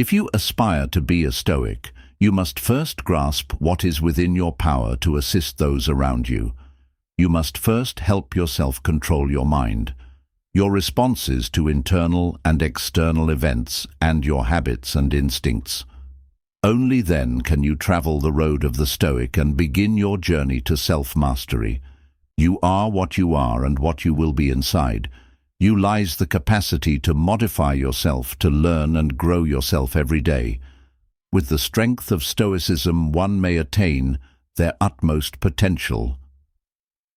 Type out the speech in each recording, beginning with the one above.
If you aspire to be a Stoic, you must first grasp what is within your power to assist those around you. You must first help yourself control your mind, your responses to internal and external events, and your habits and instincts. Only then can you travel the road of the Stoic and begin your journey to self-mastery. You are what you are and what you will be inside. You lies the capacity to modify yourself, to learn and grow yourself every day. With the strength of Stoicism, one may attain their utmost potential.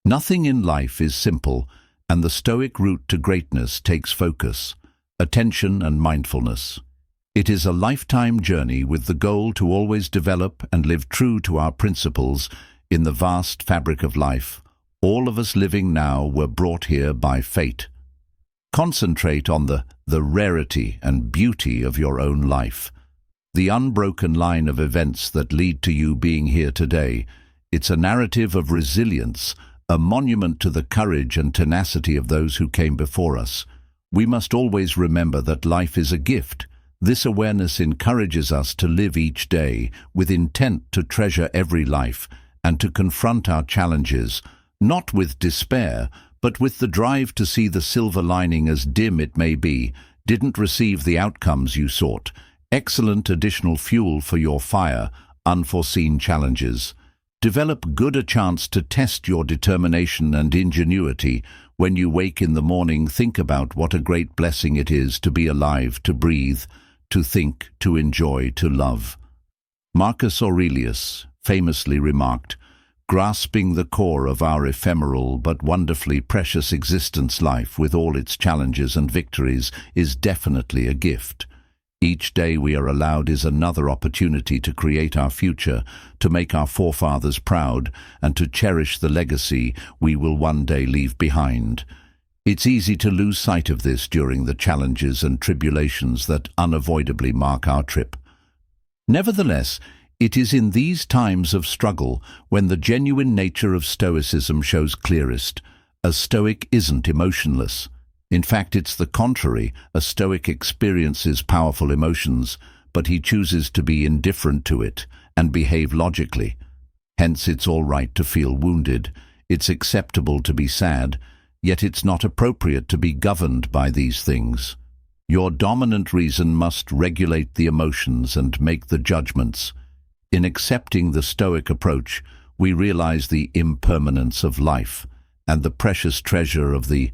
Nothing in life is simple, and the Stoic route to greatness takes focus, attention and mindfulness. It is a lifetime journey with the goal to always develop and live true to our principles in the vast fabric of life. All of us living now were brought here by fate. Concentrate on the rarity and beauty of your own life, the unbroken line of events that lead to you being here today. It's a narrative of resilience, a monument to the courage and tenacity of those who came before us. We must always remember that life is a gift. This awareness encourages us to live each day with intent to treasure every life and to confront our challenges, not with despair, but with the drive to see the silver lining, as dim it may be. Didn't receive the outcomes you sought. Excellent additional fuel for your fire, unforeseen challenges. Develop good a chance to test your determination and ingenuity. When you wake in the morning, think about what a great blessing it is to be alive, to breathe, to think, to enjoy, to love. Marcus Aurelius famously remarked, "Grasping the core of our ephemeral but wonderfully precious existence, life with all its challenges and victories is definitely a gift. Each day we are allowed is another opportunity to create our future, to make our forefathers proud, and to cherish the legacy we will one day leave behind." It's easy to lose sight of this during the challenges and tribulations that unavoidably mark our trip. Nevertheless, it is in these times of struggle when the genuine nature of Stoicism shows clearest. A Stoic isn't emotionless. In fact, it's the contrary. A Stoic experiences powerful emotions, but he chooses to be indifferent to it and behave logically. Hence, it's all right to feel wounded. It's acceptable to be sad, yet it's not appropriate to be governed by these things. Your dominant reason must regulate the emotions and make the judgments. In accepting the Stoic approach, we realize the impermanence of life and the precious treasure of the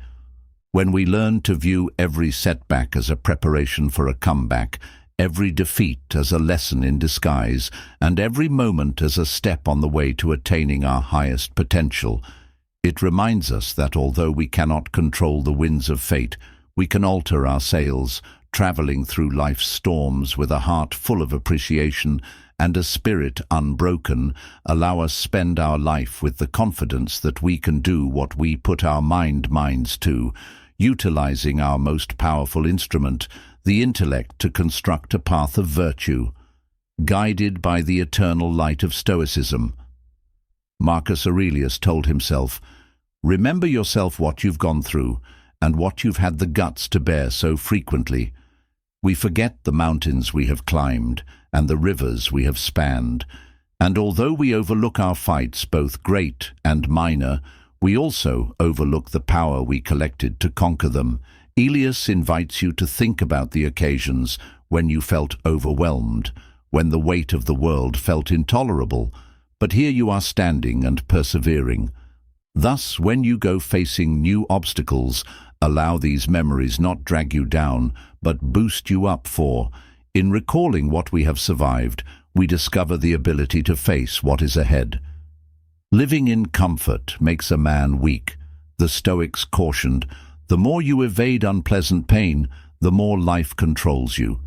When we learn to view every setback as a preparation for a comeback, every defeat as a lesson in disguise, and every moment as a step on the way to attaining our highest potential, it reminds us that although we cannot control the winds of fate, we can alter our sails, traveling through life's storms with a heart full of appreciation and a spirit unbroken. Allow us spend our life with the confidence that we can do what we put our minds to, utilizing our most powerful instrument, the intellect, to construct a path of virtue, guided by the eternal light of Stoicism. Marcus Aurelius told himself, "Remember yourself what you've gone through and what you've had the guts to bear so frequently. We forget the mountains we have climbed and the rivers we have spanned, and although we overlook our fights, both great and minor, we also overlook the power we collected to conquer them." Aurelius invites you to think about the occasions when you felt overwhelmed, when the weight of the world felt intolerable, but here you are standing and persevering. Thus, when you go facing new obstacles, allow these memories not drag you down, but boost you up, for, in recalling what we have survived, we discover the ability to face what is ahead. Living in comfort makes a man weak. The Stoics cautioned, the more you evade unpleasant pain, the more life controls you.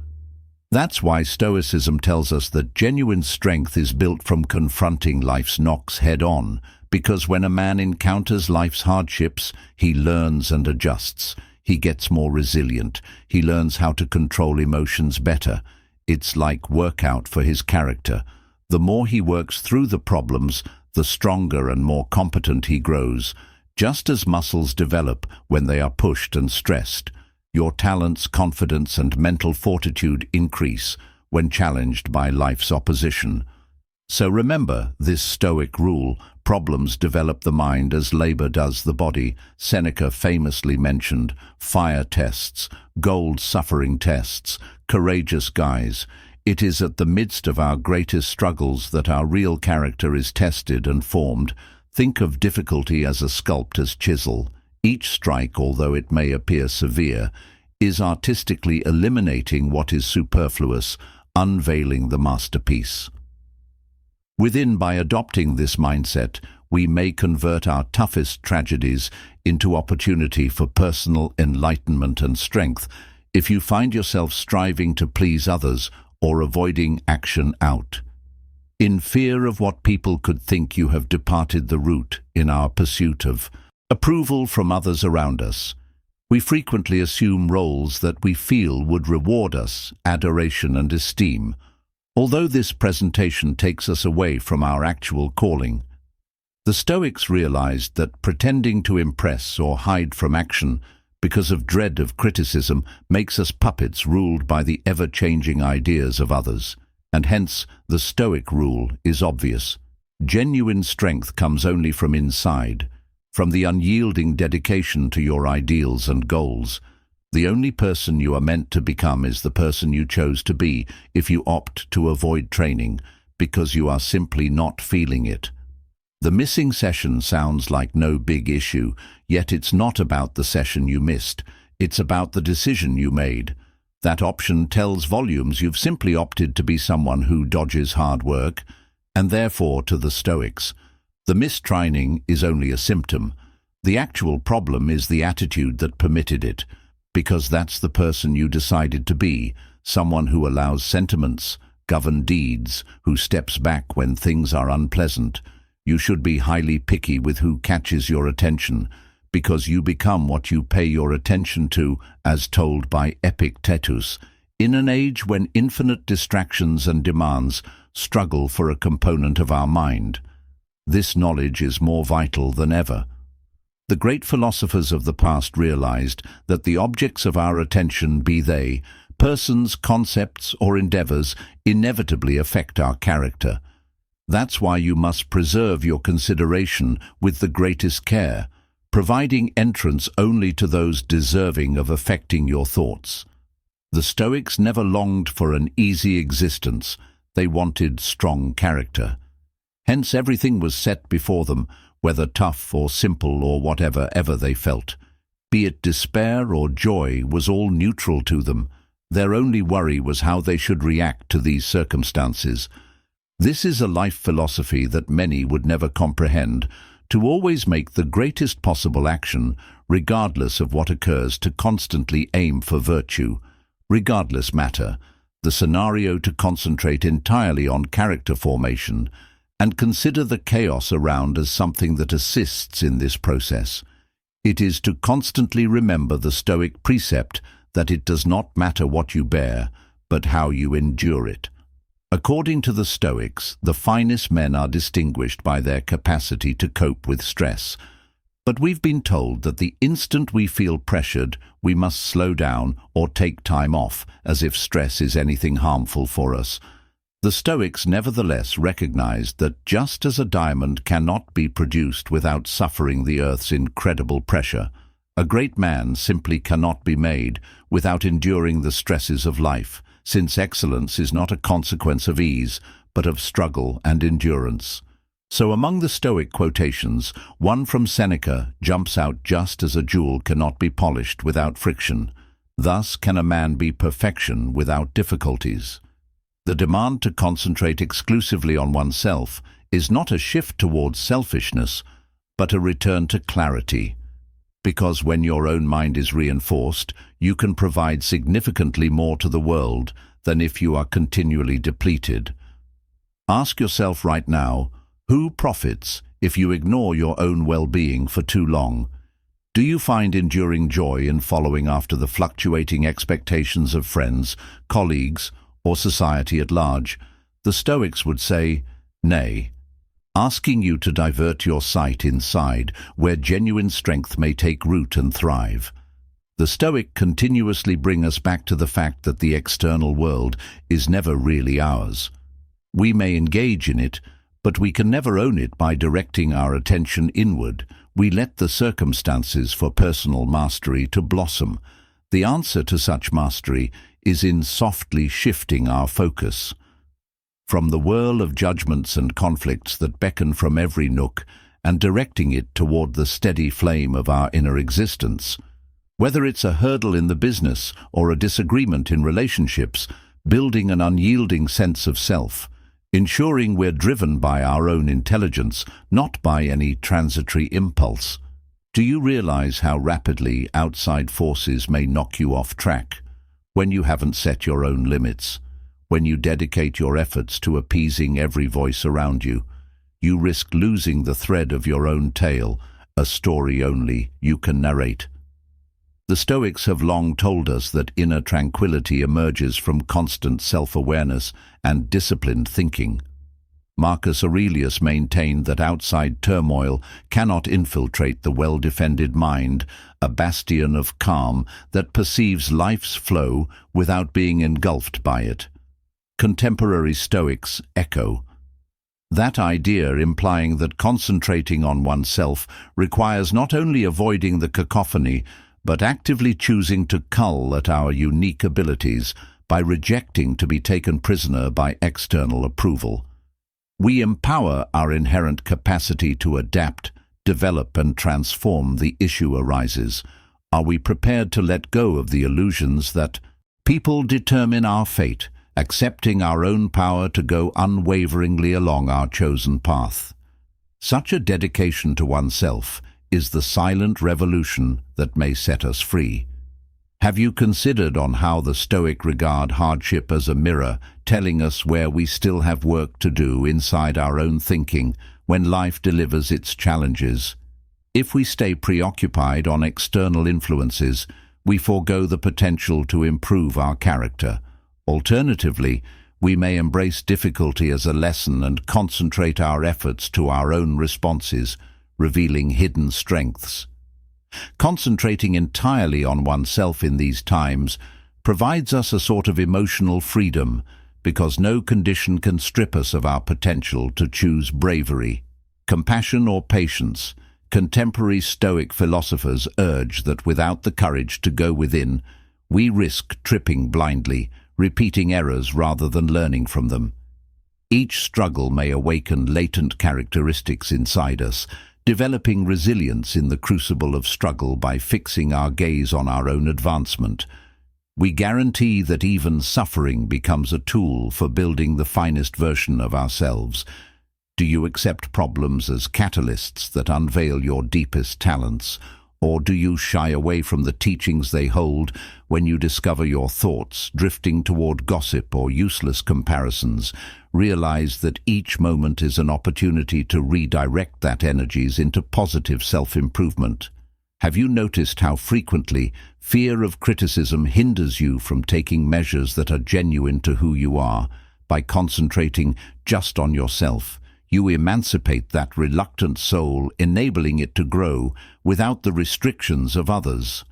That's why Stoicism tells us that genuine strength is built from confronting life's knocks head-on, because when a man encounters life's hardships, he learns and adjusts. He gets more resilient. He learns how to control emotions better. It's like workout for his character. The more he works through the problems, the stronger and more competent he grows. Just as muscles develop when they are pushed and stressed, your talents, confidence, and mental fortitude increase when challenged by life's opposition. So remember this Stoic rule: problems develop the mind as labor does the body. Seneca famously mentioned fire tests, gold suffering tests, courageous guys. It is at the midst of our greatest struggles that our real character is tested and formed. Think of difficulty as a sculptor's chisel. Each strike, although it may appear severe, is artistically eliminating what is superfluous, unveiling the masterpiece. By adopting this mindset, we may convert our toughest tragedies into opportunity for personal enlightenment and strength. If you find yourself striving to please others or avoiding action out, in fear of what people could think, you have departed the route in our pursuit of approval from others around us. We frequently assume roles that we feel would reward us, adoration and esteem, although this presentation takes us away from our actual calling. The Stoics realized that pretending to impress or hide from action because of dread of criticism makes us puppets ruled by the ever-changing ideas of others, and hence the Stoic rule is obvious. Genuine strength comes only from inside, from the unyielding dedication to your ideals and goals. The only person you are meant to become is the person you chose to be. If you opt to avoid training because you are simply not feeling it, the missing session sounds like no big issue, yet it's not about the session you missed. It's about the decision you made. That option tells volumes. You've simply opted to be someone who dodges hard work, and therefore, to the Stoics, the missed training is only a symptom. The actual problem is the attitude that permitted it, because that's the person you decided to be, someone who allows sentiments govern deeds, who steps back when things are unpleasant. You should be highly picky with who catches your attention, because you become what you pay your attention to, as told by Epictetus. In an age when infinite distractions and demands struggle for a component of our mind, this knowledge is more vital than ever. The great philosophers of the past realized that the objects of our attention, be they persons, concepts, or endeavors, inevitably affect our character. That's why you must preserve your consideration with the greatest care, providing entrance only to those deserving of affecting your thoughts. The Stoics never longed for an easy existence. They wanted strong character. Hence everything was set before them, whether tough or simple or whatever ever they felt. Be it despair or joy was all neutral to them. Their only worry was how they should react to these circumstances. This is a life philosophy that many would never comprehend: to always make the greatest possible action, regardless of what occurs, to constantly aim for virtue, regardless matter, the scenario to concentrate entirely on character formation, and consider the chaos around as something that assists in this process. It is to constantly remember the Stoic precept that it does not matter what you bear, but how you endure it. According to the Stoics, the finest men are distinguished by their capacity to cope with stress. But we've been told that the instant we feel pressured, we must slow down or take time off, as if stress is anything harmful for us. The Stoics nevertheless recognized that just as a diamond cannot be produced without suffering the earth's incredible pressure, a great man simply cannot be made without enduring the stresses of life, since excellence is not a consequence of ease, but of struggle and endurance. So among the Stoic quotations, one from Seneca jumps out: just as a jewel cannot be polished without friction, thus can a man be perfection without difficulties. The demand to concentrate exclusively on oneself is not a shift towards selfishness, but a return to clarity. Because when your own mind is reinforced, you can provide significantly more to the world than if you are continually depleted. Ask yourself right now, who profits if you ignore your own well-being for too long? Do you find enduring joy in following after the fluctuating expectations of friends, colleagues, or society at large? The Stoics would say, nay, asking you to divert your sight inside, where genuine strength may take root and thrive. The Stoic continuously bring us back to the fact that the external world is never really ours. We may engage in it, but we can never own it by directing our attention inward. We let the circumstances for personal mastery to blossom. The answer to such mastery is in softly shifting our focus from the whirl of judgments and conflicts that beckon from every nook and directing it toward the steady flame of our inner existence. Whether it's a hurdle in the business or a disagreement in relationships, building an unyielding sense of self, ensuring we're driven by our own intelligence, not by any transitory impulse. Do you realize how rapidly outside forces may knock you off track when you haven't set your own limits? When you dedicate your efforts to appeasing every voice around you, you risk losing the thread of your own tale, a story only you can narrate. The Stoics have long told us that inner tranquility emerges from constant self-awareness and disciplined thinking. Marcus Aurelius maintained that outside turmoil cannot infiltrate the well-defended mind, a bastion of calm that perceives life's flow without being engulfed by it. Contemporary Stoics echo that idea, implying that concentrating on oneself requires not only avoiding the cacophony, but actively choosing to cull at our unique abilities by rejecting to be taken prisoner by external approval. We empower our inherent capacity to adapt, develop and transform. The issue arises: are we prepared to let go of the illusions that people determine our fate, accepting our own power to go unwaveringly along our chosen path? Such a dedication to oneself is the silent revolution that may set us free. Have you considered on how the Stoic regard hardship as a mirror, telling us where we still have work to do inside our own thinking when life delivers its challenges? If we stay preoccupied on external influences, we forego the potential to improve our character. Alternatively, we may embrace difficulty as a lesson and concentrate our efforts to our own responses, revealing hidden strengths. Concentrating entirely on oneself in these times provides us a sort of emotional freedom, because no condition can strip us of our potential to choose bravery, compassion or patience. Contemporary Stoic philosophers urge that without the courage to go within, we risk tripping blindly, repeating errors rather than learning from them. Each struggle may awaken latent characteristics inside us, developing resilience in the crucible of struggle. By fixing our gaze on our own advancement, we guarantee that even suffering becomes a tool for building the finest version of ourselves. Do you accept problems as catalysts that unveil your deepest talents, or do you shy away from the teachings they hold when you discover your thoughts drifting toward gossip or useless comparisons? Realize that each moment is an opportunity to redirect that energies into positive self-improvement. Have you noticed how frequently fear of criticism hinders you from taking measures that are genuine to who you are? By concentrating just on yourself, you emancipate that reluctant soul, enabling it to grow without the restrictions of others.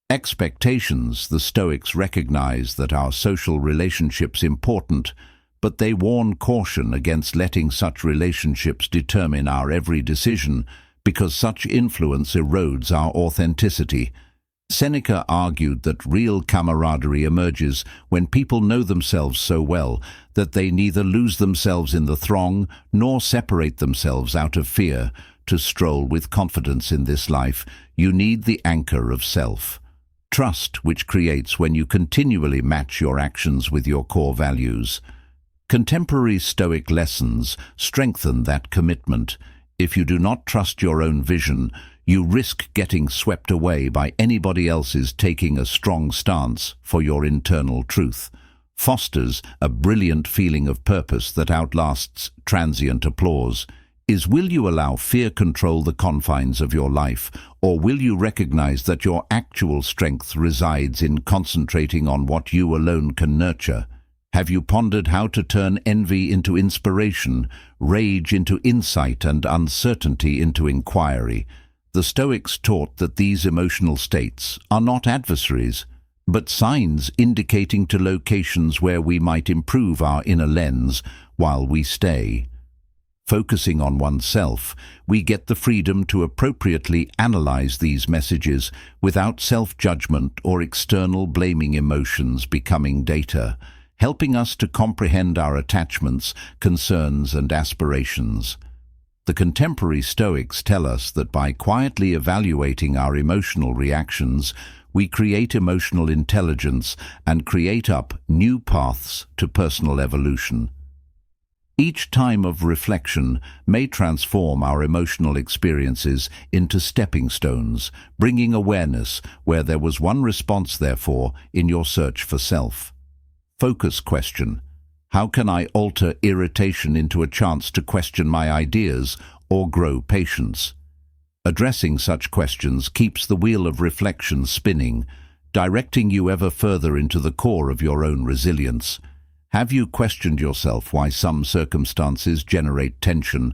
Expectations. The Stoics recognize that our social relationships are important, but they warn caution against letting such relationships determine our every decision, because such influence erodes our authenticity. Seneca argued that real camaraderie emerges when people know themselves so well that they neither lose themselves in the throng nor separate themselves out of fear. To stroll with confidence in this life, you need the anchor of self. Trust, which creates when you continually match your actions with your core values. Contemporary Stoic lessons strengthen that commitment. If you do not trust your own vision, you risk getting swept away by anybody else's. Taking a strong stance for your internal truth fosters a brilliant feeling of purpose that outlasts transient applause. Will you allow fear control the confines of your life, or will you recognize that your actual strength resides in concentrating on what you alone can nurture? Have you pondered how to turn envy into inspiration, rage into insight, and uncertainty into inquiry? The Stoics taught that these emotional states are not adversaries, but signs indicating to locations where we might improve our inner lens while we stay. Focusing on oneself, we get the freedom to appropriately analyze these messages without self-judgment or external blaming emotions becoming data, helping us to comprehend our attachments, concerns, and aspirations. The contemporary Stoics tell us that by quietly evaluating our emotional reactions, we create emotional intelligence and create up new paths to personal evolution. Each time of reflection may transform our emotional experiences into stepping stones, bringing awareness where there was one response, therefore, in your search for self. Focus question: how can I alter irritation into a chance to question my ideas or grow patience? Addressing such questions keeps the wheel of reflection spinning, directing you ever further into the core of your own resilience. Have you questioned yourself why some circumstances generate tension,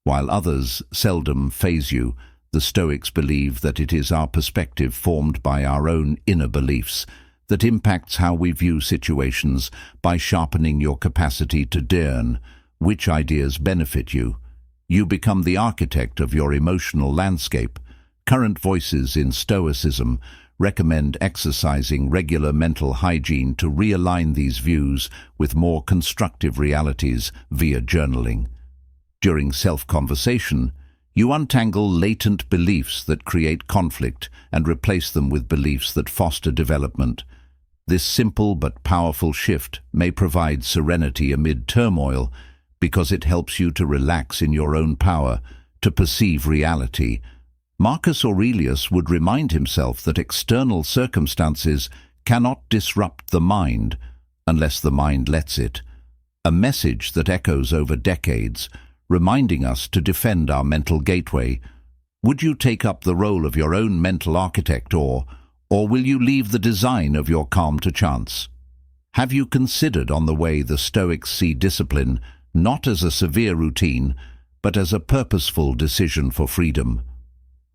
while others seldom faze you? The Stoics believe that it is our perspective formed by our own inner beliefs that impacts how we view situations. By sharpening your capacity to discern which ideas benefit you, you become the architect of your emotional landscape. Current voices in Stoicism recommend exercising regular mental hygiene to realign these views with more constructive realities via journaling. During self-conversation, you untangle latent beliefs that create conflict and replace them with beliefs that foster development. This simple but powerful shift may provide serenity amid turmoil because it helps you to relax in your own power, to perceive reality. Marcus Aurelius would remind himself that external circumstances cannot disrupt the mind unless the mind lets it, a message that echoes over decades, reminding us to defend our mental gateway. Would you take up the role of your own mental architect, or will you leave the design of your calm to chance? Have you considered on the way the Stoics see discipline not as a severe routine, but as a purposeful decision for freedom?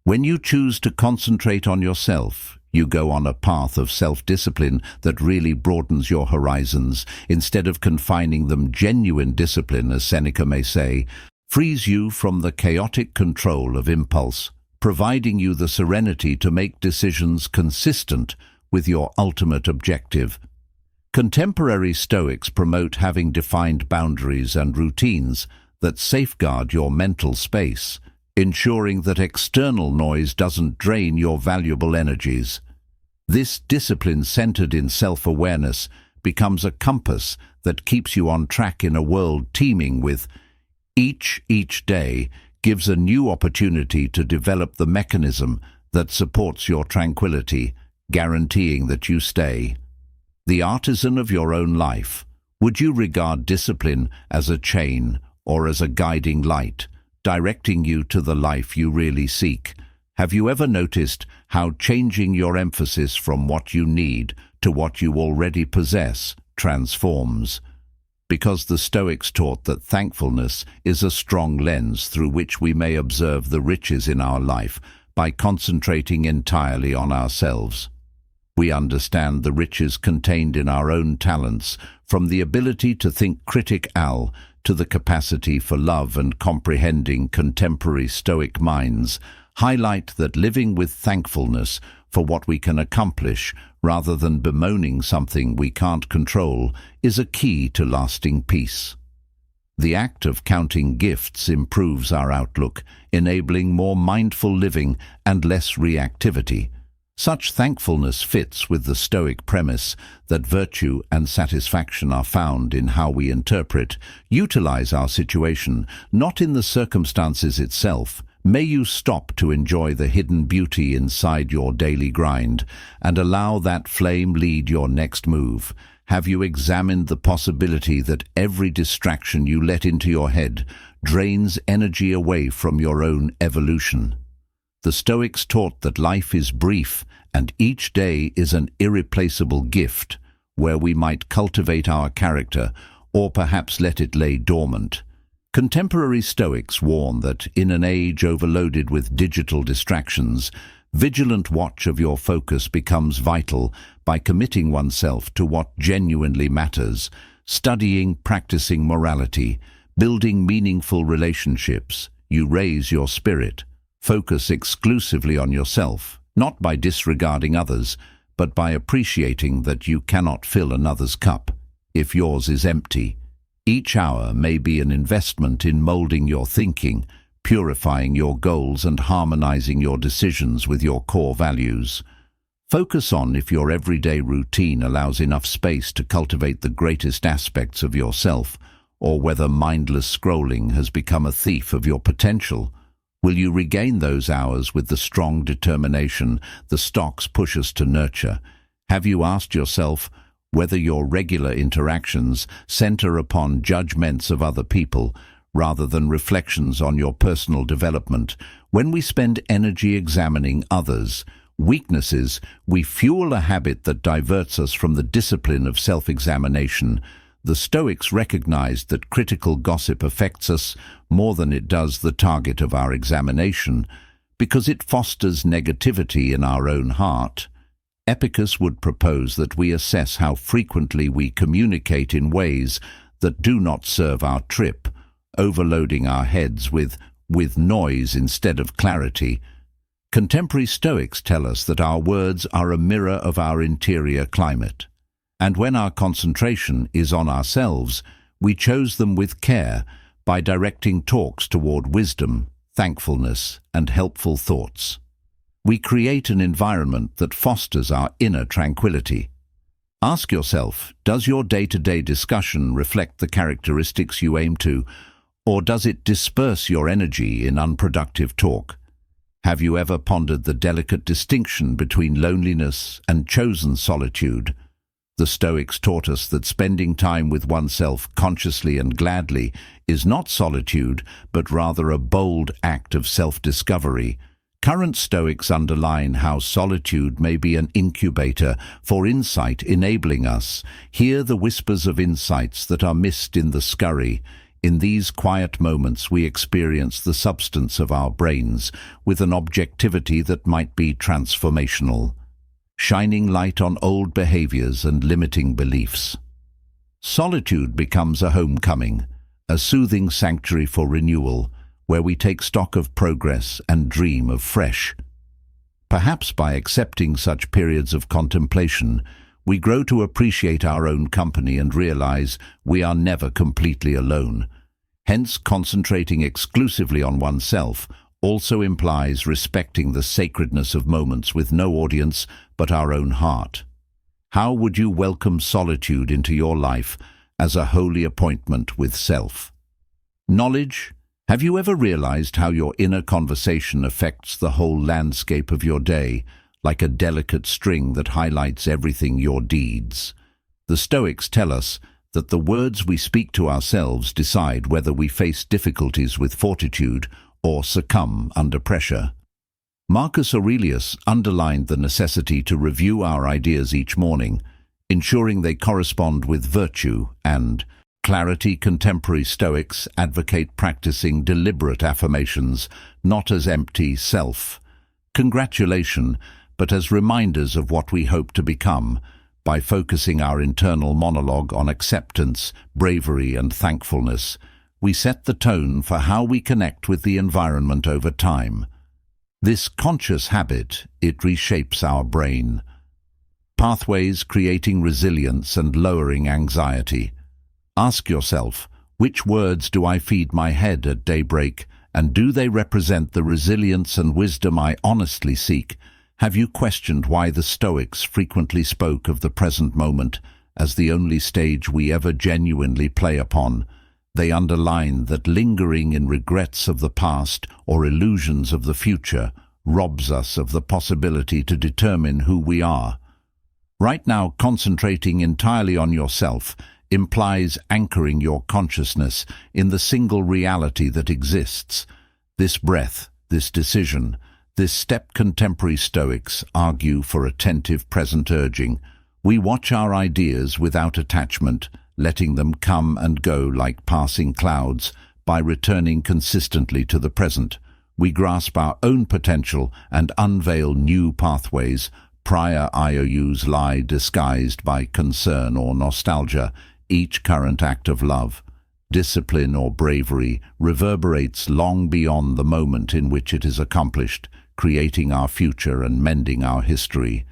When you choose to concentrate on yourself, you go on a path of self-discipline that really broadens your horizons. Instead of confining them, genuine discipline, as Seneca may say, frees you from the chaotic control of impulse, providing you the serenity to make decisions consistent with your ultimate objective. Contemporary Stoics promote having defined boundaries and routines that safeguard your mental space, ensuring that external noise doesn't drain your valuable energies. This discipline centered in self-awareness becomes a compass that keeps you on track in a world teeming with each day gives a new opportunity to develop the mechanism that supports your tranquility, guaranteeing that you stay the artisan of your own life. Would you regard discipline as a chain or as a guiding light, directing you to the life you really seek? Have you ever noticed how changing your emphasis from what you need to what you already possess transforms? Because the Stoics taught that thankfulness is a strong lens through which we may observe the riches in our life by concentrating entirely on ourselves. We understand the riches contained in our own talents, from the ability to think critically to the capacity for love and comprehending. Contemporary Stoic minds highlight that living with thankfulness for what we can accomplish, rather than bemoaning something we can't control, is a key to lasting peace. The act of counting gifts improves our outlook, enabling more mindful living and less reactivity. Such thankfulness fits with the Stoic premise that virtue and satisfaction are found in how we interpret, utilize our situation, not in the circumstances itself. May you stop to enjoy the hidden beauty inside your daily grind and allow that flame lead your next move. Have you examined the possibility that every distraction you let into your head drains energy away from your own evolution? The Stoics taught that life is brief and each day is an irreplaceable gift where we might cultivate our character or perhaps let it lay dormant. Contemporary Stoics warn that, in an age overloaded with digital distractions, vigilant watch of your focus becomes vital by committing oneself to what genuinely matters, studying, practicing morality, building meaningful relationships. You raise your spirit. Focus exclusively on yourself, not by disregarding others, but by appreciating that you cannot fill another's cup if yours is empty. Each hour may be an investment in molding your thinking, purifying your goals and harmonizing your decisions with your core values. Focus on if your everyday routine allows enough space to cultivate the greatest aspects of yourself, or whether mindless scrolling has become a thief of your potential. Will you regain those hours with the strong determination the Stoics push us to nurture? Have you asked yourself whether your regular interactions center upon judgments of other people rather than reflections on your personal development? When we spend energy examining others' weaknesses, we fuel a habit that diverts us from the discipline of self-examination. The Stoics recognized that critical gossip affects us more than it does the target of our examination, because it fosters negativity in our own heart. Epictetus would propose that we assess how frequently we communicate in ways that do not serve our trip, overloading our heads with noise instead of clarity. Contemporary Stoics tell us that our words are a mirror of our interior climate, and when our concentration is on ourselves, we chose them with care by directing talks toward wisdom, thankfulness, and helpful thoughts. We create an environment that fosters our inner tranquility. Ask yourself, does your day-to-day discussion reflect the characteristics you aim to, or does it disperse your energy in unproductive talk? Have you ever pondered the delicate distinction between loneliness and chosen solitude? The Stoics taught us that spending time with oneself consciously and gladly is not solitude, but rather a bold act of self-discovery. Current Stoics underline how solitude may be an incubator for insight, enabling us hear the whispers of insights that are missed in the scurry. In these quiet moments we experience the substance of our brains with an objectivity that might be transformational, shining light on old behaviors and limiting beliefs. Solitude becomes a homecoming, a soothing sanctuary for renewal, where we take stock of progress and dream of fresh. Perhaps by accepting such periods of contemplation, we grow to appreciate our own company and realize we are never completely alone. Hence, concentrating exclusively on oneself also implies respecting the sacredness of moments with no audience but our own heart. How would you welcome solitude into your life as a holy appointment with self? Knowledge. Have you ever realized how your inner conversation affects the whole landscape of your day, like a delicate string that highlights everything your deeds? The Stoics tell us that the words we speak to ourselves decide whether we face difficulties with fortitude or succumb under pressure. Marcus Aurelius underlined the necessity to review our ideas each morning, ensuring they correspond with virtue and clarity. Contemporary Stoics advocate practicing deliberate affirmations, not as empty self-congratulation, but as reminders of what we hope to become. By focusing our internal monologue on acceptance, bravery, and thankfulness, we set the tone for how we connect with the environment over time. This conscious habit, it reshapes our brain pathways, creating resilience and lowering anxiety. Ask yourself, which words do I feed my head at daybreak, and do they represent the resilience and wisdom I honestly seek? Have you questioned why the Stoics frequently spoke of the present moment as the only stage we ever genuinely play upon? They underline that lingering in regrets of the past or illusions of the future robs us of the possibility to determine who we are. Right now, concentrating entirely on yourself implies anchoring your consciousness in the single reality that exists. This breath, this decision, this step. Contemporary Stoics argue for attentive present urging. We watch our ideas without attachment, letting them come and go like passing clouds, By returning consistently to the present, we grasp our own potential and unveil new pathways. Prior IOUs lie disguised by concern or nostalgia. Each current act of love, discipline or bravery reverberates long beyond the moment in which it is accomplished, creating our future and mending our history.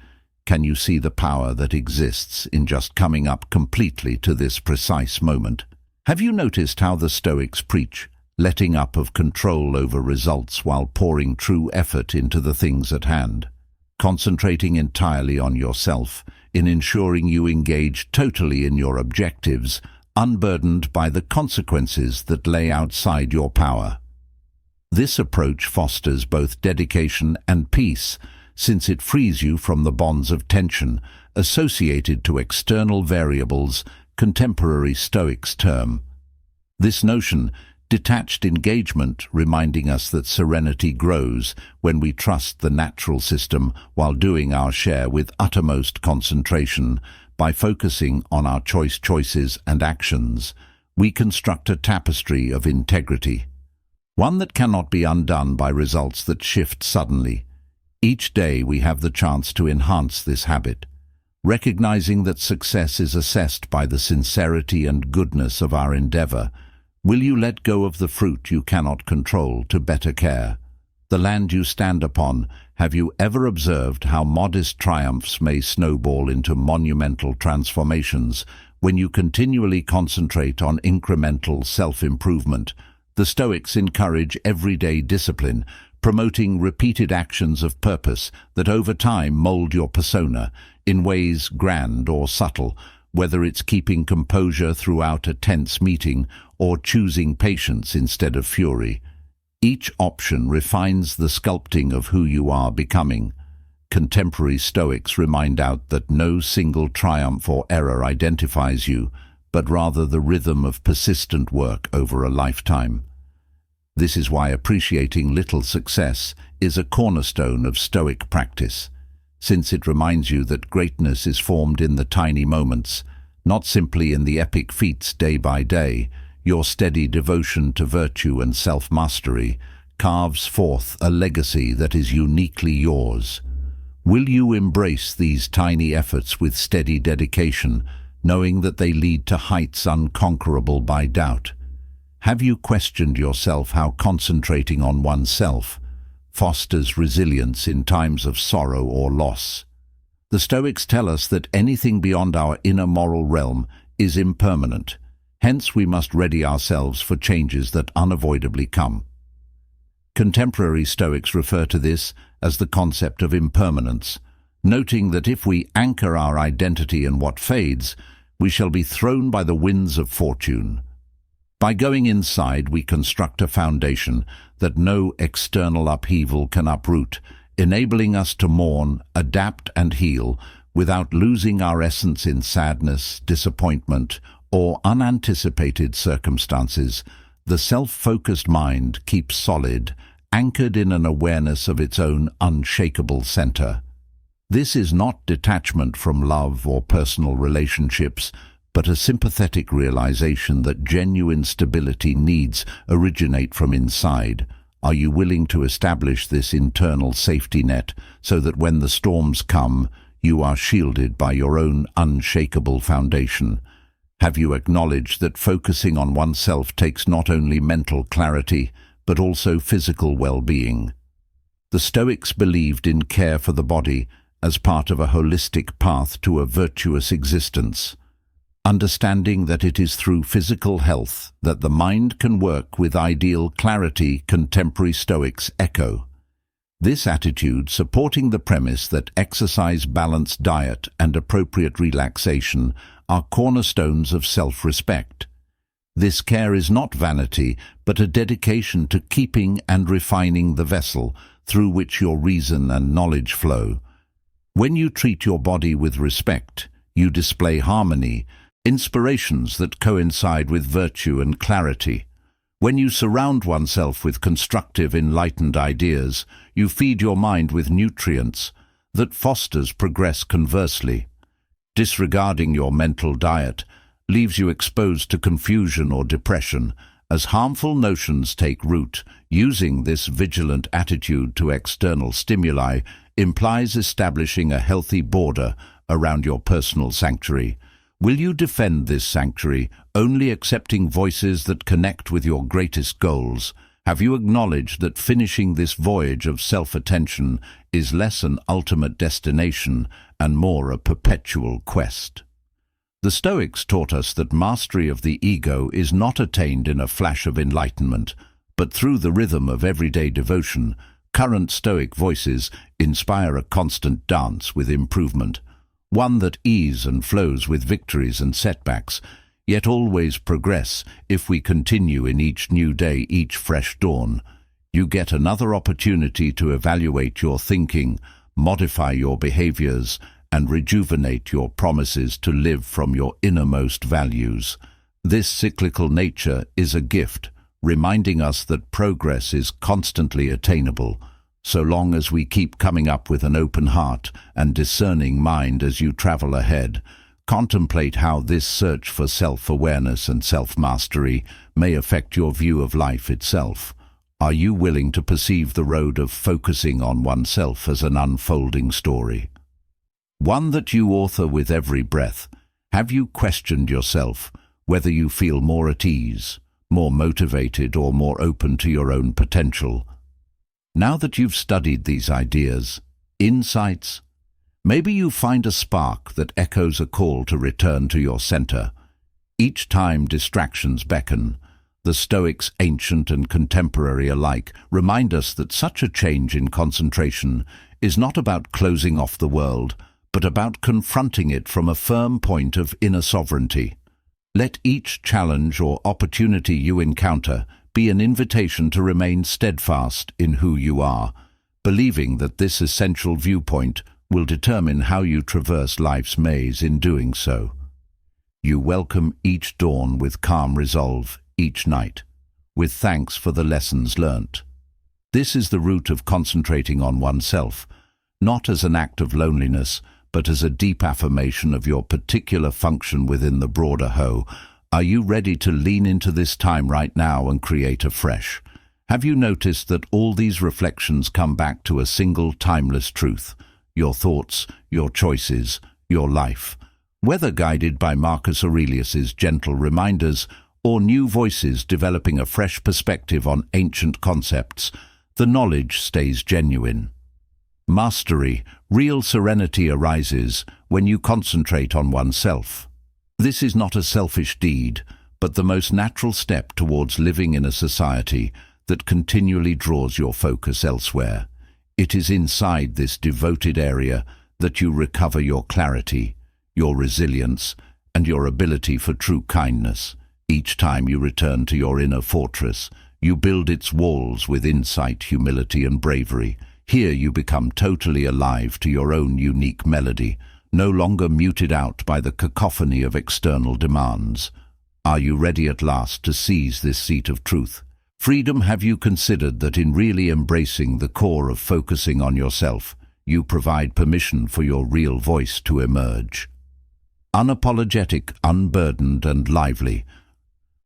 Can you see the power that exists in just coming up completely to this precise moment? Have you noticed how the Stoics preach letting up of control over results while pouring true effort into the things at hand? Concentrating entirely on yourself, in ensuring you engage totally in your objectives, unburdened by the consequences that lay outside your power. This approach fosters both dedication and peace, since it frees you from the bonds of tension associated to external variables, contemporary Stoics term. This notion, detached engagement, reminding us that serenity grows when we trust the natural system while doing our share with uttermost concentration. By focusing on our choices and actions, we construct a tapestry of integrity, one that cannot be undone by results that shift suddenly. Each day we have the chance to enhance this habit, recognizing that success is assessed by the sincerity and goodness of our endeavor. Will you let go of the fruit you cannot control to better care the land you stand upon? Have you ever observed how modest triumphs may snowball into monumental transformations when you continually concentrate on incremental self-improvement? The Stoics encourage everyday discipline, promoting repeated actions of purpose that over time mold your persona in ways grand or subtle, whether it's keeping composure throughout a tense meeting or choosing patience instead of fury. Each option refines the sculpting of who you are becoming. Contemporary Stoics remind out that no single triumph or error identifies you, but rather the rhythm of persistent work over a lifetime. This is why appreciating little success is a cornerstone of Stoic practice, since it reminds you that greatness is formed in the tiny moments, not simply in the epic feats day by day. Your steady devotion to virtue and self-mastery carves forth a legacy that is uniquely yours. Will you embrace these tiny efforts with steady dedication, knowing that they lead to heights unconquerable by doubt? Have you questioned yourself how concentrating on oneself fosters resilience in times of sorrow or loss? The Stoics tell us that anything beyond our inner moral realm is impermanent. Hence, we must ready ourselves for changes that unavoidably come. Contemporary Stoics refer to this as the concept of impermanence, noting that if we anchor our identity in what fades, we shall be thrown by the winds of fortune. By going inside, we construct a foundation that no external upheaval can uproot, enabling us to mourn, adapt and heal without losing our essence in sadness, disappointment, or unanticipated circumstances. The self-focused mind keeps solid, anchored in an awareness of its own unshakable center. This is not detachment from love or personal relationships, but a sympathetic realization that genuine stability needs originate from inside. Are you willing to establish this internal safety net so that when the storms come, you are shielded by your own unshakable foundation? Have you acknowledged that focusing on oneself takes not only mental clarity, but also physical well-being? The Stoics believed in care for the body as part of a holistic path to a virtuous existence, understanding that it is through physical health that the mind can work with ideal clarity. Contemporary Stoics echo this attitude, supporting the premise that exercise, balanced diet, and appropriate relaxation are cornerstones of self-respect. This care is not vanity, but a dedication to keeping and refining the vessel through which your reason and knowledge flow. When you treat your body with respect, you display harmony, inspirations that coincide with virtue and clarity. When you surround oneself with constructive, enlightened ideas, you feed your mind with nutrients that fosters progress. Conversely, disregarding your mental diet leaves you exposed to confusion or depression, As harmful notions take root, using this vigilant attitude to external stimuli implies establishing a healthy border around your personal sanctuary. Will you defend this sanctuary, only accepting voices that connect with your greatest goals? Have you acknowledged that finishing this voyage of self-attention is less an ultimate destination and more a perpetual quest? The Stoics taught us that mastery of the ego is not attained in a flash of enlightenment, but through the rhythm of everyday devotion. Current Stoic voices inspire a constant dance with improvement, one that ease and flows with victories and setbacks, yet always progress if we continue in each new day, each fresh dawn. You get another opportunity to evaluate your thinking, modify your behaviors, and rejuvenate your promises to live from your innermost values. This cyclical nature is a gift, reminding us that progress is constantly attainable, so long as we keep coming up with an open heart and discerning mind as you travel ahead. Contemplate how this search for self-awareness and self-mastery may affect your view of life itself. Are you willing to perceive the road of focusing on oneself as an unfolding story, one that you author with every breath? Have you questioned yourself whether you feel more at ease, more motivated, or more open to your own potential? Now that you've studied these ideas, insights, maybe you find a spark that echoes a call to return to your center. Each time distractions beckon, the Stoics, ancient and contemporary alike, remind us that such a change in concentration is not about closing off the world, but about confronting it from a firm point of inner sovereignty. Let each challenge or opportunity you encounter be an invitation to remain steadfast in who you are, believing that this essential viewpoint will determine how you traverse life's maze in doing so. You welcome each dawn with calm resolve, each night with thanks for the lessons learnt. This is the root of concentrating on oneself, not as an act of loneliness, but as a deep affirmation of your particular function within the broader whole. Are you ready to lean into this time right now and create afresh? Have you noticed that all these reflections come back to a single timeless truth? Your thoughts, your choices, your life. Whether guided by Marcus Aurelius's gentle reminders or new voices developing a fresh perspective on ancient concepts, the knowledge stays genuine. Mastery, real serenity arises when you concentrate on oneself. This is not a selfish deed, but the most natural step towards living in a society that continually draws your focus elsewhere. It is inside this devoted area that you recover your clarity, your resilience, and your ability for true kindness. Each time you return to your inner fortress, you build its walls with insight, humility, and bravery. Here you become totally alive to your own unique melody, no longer muted out by the cacophony of external demands. Are you ready at last to seize this seat of truth? Freedom. Have you considered that in really embracing the core of focusing on yourself, you provide permission for your real voice to emerge? Unapologetic, unburdened, and lively.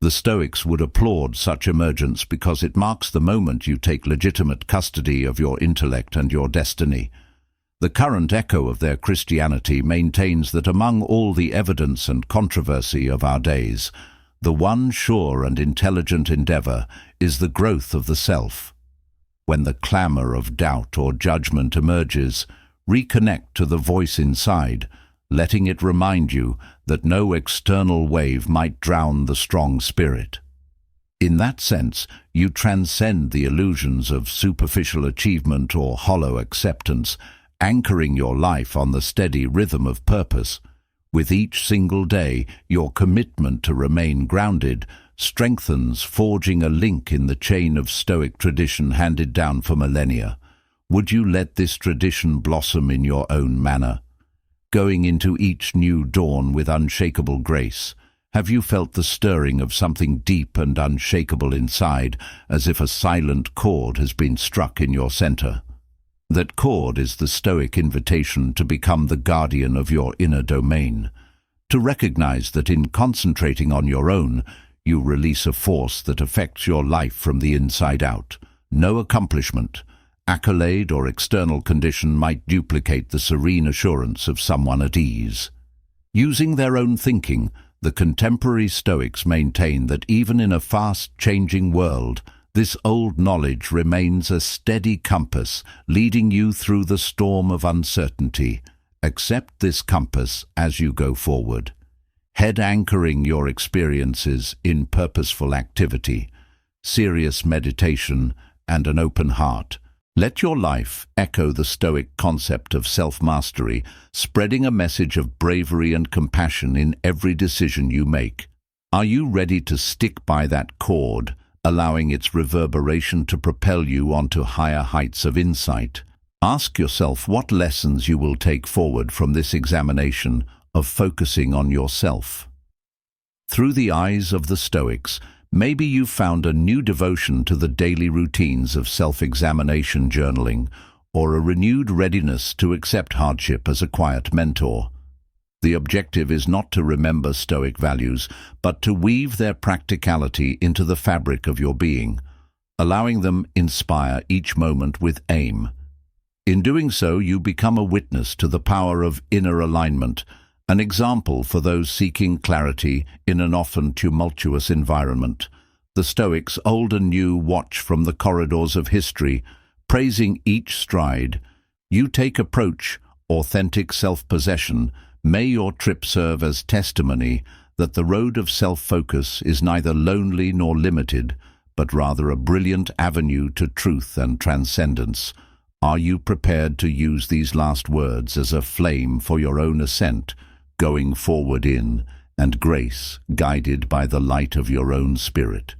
The Stoics would applaud such emergence because it marks the moment you take legitimate custody of your intellect and your destiny. The current echo of their Christianity maintains that among all the evidence and controversy of our days, the one sure and intelligent endeavor is the growth of the self. When the clamor of doubt or judgment emerges, reconnect to the voice inside, letting it remind you that no external wave might drown the strong spirit. In that sense, you transcend the illusions of superficial achievement or hollow acceptance, anchoring your life on the steady rhythm of purpose. With each single day, your commitment to remain grounded strengthens, forging a link in the chain of Stoic tradition handed down for millennia. Would you let this tradition blossom in your own manner? Going into each new dawn with unshakable grace, have you felt the stirring of something deep and unshakable inside, as if a silent chord has been struck in your center? That chord is the Stoic invitation to become the guardian of your inner domain, to recognize that in concentrating on your own, You release a force that affects your life from the inside out. No accomplishment, accolade, or external condition might duplicate the serene assurance of someone at ease. Using their own thinking, the contemporary Stoics maintain that even in a fast-changing world, this old knowledge remains a steady compass leading you through the storm of uncertainty. Accept this compass as you go forward. Head anchoring your experiences in purposeful activity, serious meditation, and an open heart. Let your life echo the Stoic concept of self-mastery, spreading a message of bravery and compassion in every decision you make. Are you ready to stick by that cord, allowing its reverberation to propel you onto higher heights of insight? Ask yourself what lessons you will take forward from this examination of focusing on yourself. Through the eyes of the Stoics, maybe you've found a new devotion to the daily routines of self-examination journaling, or a renewed readiness to accept hardship as a quiet mentor. The objective is not to remember Stoic values, but to weave their practicality into the fabric of your being, allowing them inspire each moment with aim. In doing so, you become a witness to the power of inner alignment, an example for those seeking clarity in an often tumultuous environment. The Stoics, old and new, watch from the corridors of history, praising each stride. You take approach, authentic self-possession. May your trip serve as testimony that the road of self-focus is neither lonely nor limited, but rather a brilliant avenue to truth and transcendence. Are you prepared to use these last words as a flame for your own ascent, going forward in and grace, guided by the light of your own spirit?